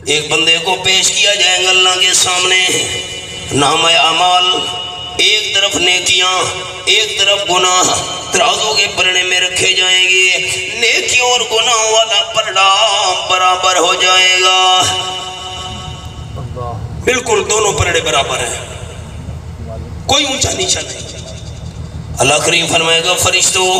ایک بندے کو پیش کیا جائے گا اللہ کے سامنے، نام اعمال، ایک طرف نیکیاں ایک طرف گناہ ترازو کے پلڑے میں رکھے جائیں گے، نیکیوں اور گناہوں والا پلڑا برابر ہو جائے گا، بالکل دونوں پلڑے برابر ہیں، کوئی اونچا نیچا نہیں۔ اللہ کریم فرمائے گا فرشتوں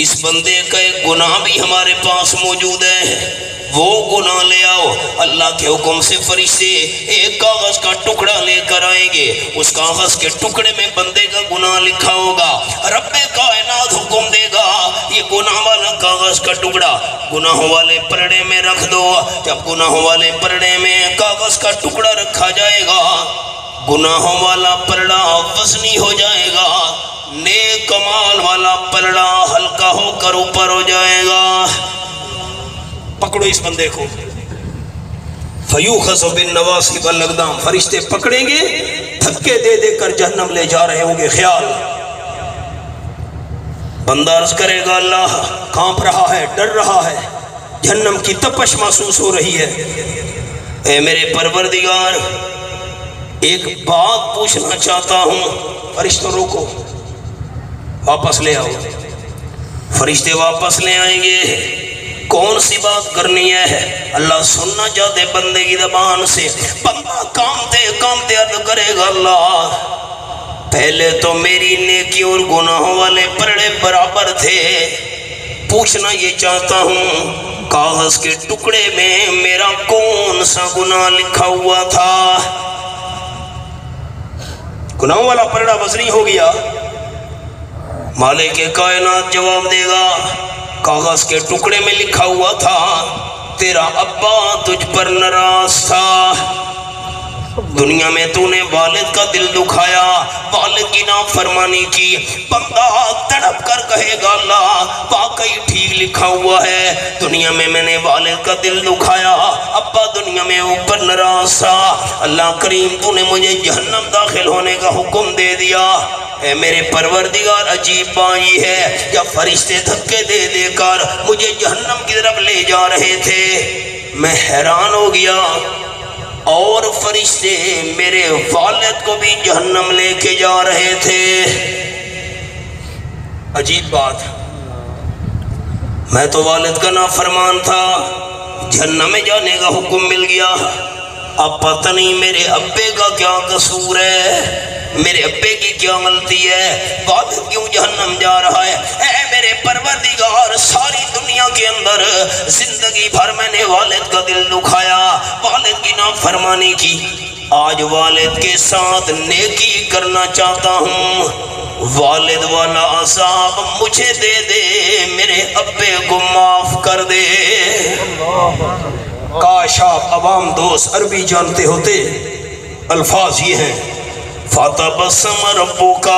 اس بندے کا ایک گناہ بھی ہمارے پاس موجود ہے، وہ گناہ لے آؤ۔ اللہ کے حکم سے فرشتے ایک کاغذ کا ٹکڑا لے کر آئیں گے، اس کاغذ کے ٹکڑے میں بندے کا گناہ لکھا ہوگا، رب کائنات حکم دے گا یہ گناہ والا کاغذ کا ٹکڑا گناہوں والے پلڑے میں رکھ دو۔ جب گناہوں والے پلڑے میں کاغذ کا ٹکڑا رکھا جائے گا، گناہوں والا پلڑا وزنی ہو جائے گا، نیک کمال والا پلڑا ہلکا ہو کر اوپر ہو جائے گا۔ پکڑو اس بندے کو، فیوخذ بالنواصی والاقدام، فرشتے پکڑیں گے، دھکے دے دے کر جہنم لے جا رہے ہوں گے۔ خیال بندہ عرض کرے گا اللہ کانپ رہا ہے، ڈر رہا ہے، جہنم کی تپش محسوس ہو رہی ہے، اے میرے پروردگار ایک بات پوچھنا چاہتا ہوں۔ فرشتوں روکو، واپس لے آؤ۔ فرشتے واپس لے آئیں گے، کون سی بات کرنی ہے؟ اللہ سننا چاہتے بندے کی زبان سے، بندہ کامتے کامتے عرض کرے گا اللہ پہلے تو میری نیکی اور گناہوں والے پلڑے برابر تھے، پوچھنا یہ چاہتا ہوں کاغذ کے ٹکڑے میں میرا کون سا گناہ لکھا ہوا تھا؟ گناہوں والا پلڑا وزنی ہو گیا، مالک کائنات جواب دے گا کاغذ کے ٹکڑے میں لکھا ہوا تھا تیرا ابا تجھ پر ناراض تھا، دنیا میں تو نے والد کا دل دکھایا، والد کی نافرمانی کی۔ بندہ تڑپ کر کہے گا اللہ واقعی ٹھیک لکھا ہوا ہے، دنیا میں میں نے والد کا دل دکھایا، ابا دنیا میں اوپر ناراض تھا، اللہ کریم تو نے مجھے جہنم داخل ہونے کا حکم دے دیا۔ اے میرے پروردگار عجیب بات یہ ہے جب فرشتے دھکے دے دے کر مجھے جہنم کی طرف لے جا رہے تھے میں حیران ہو گیا، اور فرشتے میرے والد کو بھی جہنم لے کے جا رہے تھے۔ عجیب بات، میں تو والد کا نافرمان تھا، جہنم میں جانے کا حکم مل گیا، اب پتہ نہیں میرے ابے کا کیا قصور ہے، میرے ابے کی کیا غلطی ہے، والد کیوں جہنم جا رہا ہے؟ اے میرے پروردگار ساری دنیا کے اندر زندگی بھر میں نے والد کا دل دکھایا، والد کی نافرمانی کی، آج والد کے ساتھ نیکی کرنا چاہتا ہوں، والد والا عذاب مجھے دے دے، میرے ابے کو معاف کر دے۔ کاش آپ عوام دوست عربی جانتے ہوتے، الفاظ یہ ہیں فَتَبَسَّمَ رَبُّكَ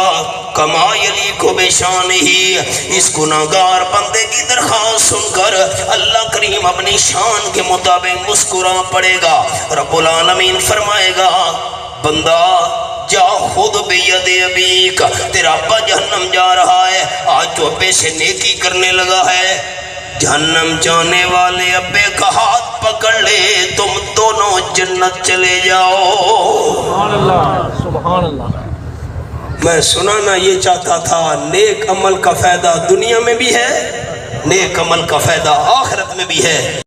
كَمَا يَلِيقُ بِشَانِهِ، اس گناہگار بندے کی درخواست سن کر اللہ کریم اپنی شان کے مطابق مسکرا پڑے گا۔ رب العالمین فرمائے گا بندہ جا خود بید ابیک، تیرا ابا جہنم جا رہا ہے، آج تو ابے سے نیکی کرنے لگا ہے، جہنم جانے والے ابے کا ہاتھ پکڑ لے، تم دونوں جنت چلے جاؤ۔ سبحان اللہ سبحان اللہ۔ میں سنانا یہ چاہتا تھا نیک عمل کا فائدہ دنیا میں بھی ہے، نیک عمل کا فائدہ آخرت میں بھی ہے۔